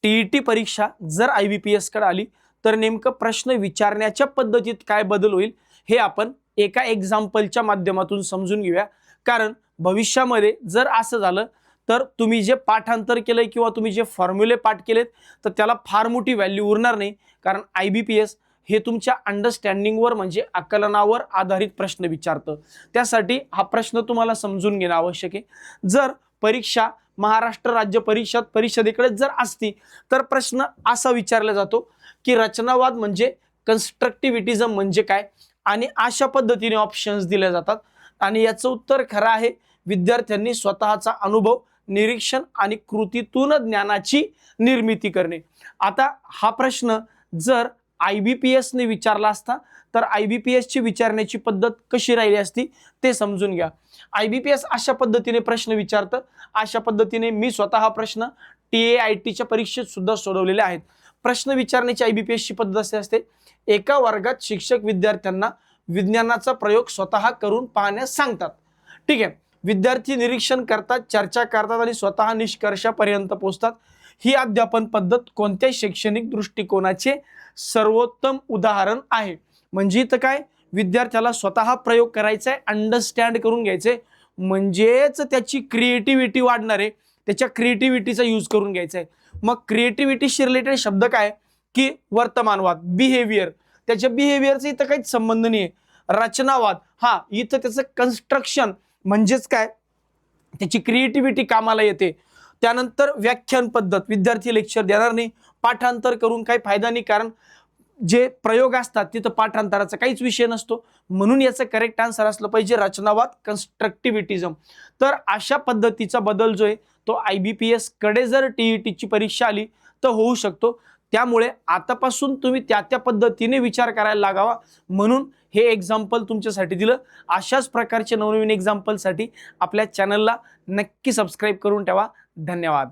TET परीक्षा जर IBPS कडे आली तर नेमकं प्रश्न विचारण्याच्या पद्धतीत काय बदल होईल हे आपण एका एक्झाम्पलच्या माध्यमातून समजून घेऊया। कारण भविष्यामध्ये जर असं झालं तर तुम्ही जे पाठांतर केलंय किंवा तुम्ही जे फॉर्म्युले पाठ केलेत तर त्याला फार मोठी व्हॅल्यू उरणार नाही। कारण IBPS हे तुमच्या अंडरस्टँडिंगवर म्हणजे आकलनावर आधारित प्रश्न विचारतं। त्यासाठी हा प्रश्न तुम्हाला समजून घेणं आवश्यक आहे। जर परीक्षा महाराष्ट्र राज्य परिषदेकडे जर असती तर प्रश्न असा विचारला जातो की रचनावाद म्हणजे कन्स्ट्रक्टिव्हिटिझम म्हणजे काय, आणि अशा पद्धतीने ऑप्शन्स दिले जातात आणि याचं उत्तर खरं आहे विद्यार्थ्यांनी स्वतःचा अनुभव, निरीक्षण आणि कृतीतून ज्ञानाची निर्मिती करणे। आता हा प्रश्न जर IBPS ने विचारला असता तर IBPS ची विचारण्याची पद्धत कशी राहिली असती ते समजून घ्या। IBPS अशा पद्धतीने प्रश्न विचारतं। अशा पद्धतीने मी स्वतः हा प्रश्न TAIT च्या परीक्षेत सुद्धा सोडवलेले आहेत। प्रश्न विचारण्याची IBPS ची पद्धत अशी असते, एका वर्गात शिक्षक विद्यार्थ्यांना विज्ञानाचा प्रयोग स्वतः करून पाहण्यास सांगतात। ठीक आहे, विद्यार्थी निरीक्षण करतात, चर्चा करतात आणि स्वतः निष्कर्षापर्यंत पोहोचतात। ही अध्यापन पद्धत कोणत्या शैक्षणिक दृष्टिकोनाचे सर्वोत्तम उदाहरण आहे। म्हणजे इथं काय, विद्यार्थ्याला स्वतः प्रयोग करायचा आहे, अंडरस्टँड करून घ्यायचे, म्हणजेच त्याची क्रिएटिव्हिटी वाढणार आहे, त्याच्या क्रिएटिव्हिटीचा यूज करून घ्यायचा आहे। मग क्रिएटिव्हिटीशी रिलेटेड शब्द काय की वर्तमानवाद, बिहेवियर, त्याच्या बिहेवियरचा इथं काहीच संबंध नाही। रचनावाद, हा इथं त्याचं कन्स्ट्रक्शन म्हणजेच काय त्याची क्रिएटिव्हिटी कामाला येते। त्यानंतर व्याख्यान पद्धत, विद्यार्थी लेक्चर देणार नाही, पाठांतर करून काही फायदा नाही, कारण जे प्रयोग असतात तिथं पाठांतराचा काहीच विषय नसतो। म्हणून याचं करेक्ट आन्सर असलं पाहिजे रचनावाद, कन्स्ट्रक्टिव्हिटिझम। तर अशा पद्धतीचा बदल जो आहे तो IBPS कडे जर TET ची परीक्षा आली तर होऊ शकतो। त्यामुळे आतापासून तुम्ही त्या पद्धतीने विचार करायला लागावा, म्हणून हे एक्झाम्पल तुमच्यासाठी दिलं। अशाच प्रकारचे नवनवीन एक्झाम्पलसाठी आपल्या चॅनलला नक्की सबस्क्राईब करून ठेवा। धन्यवाद।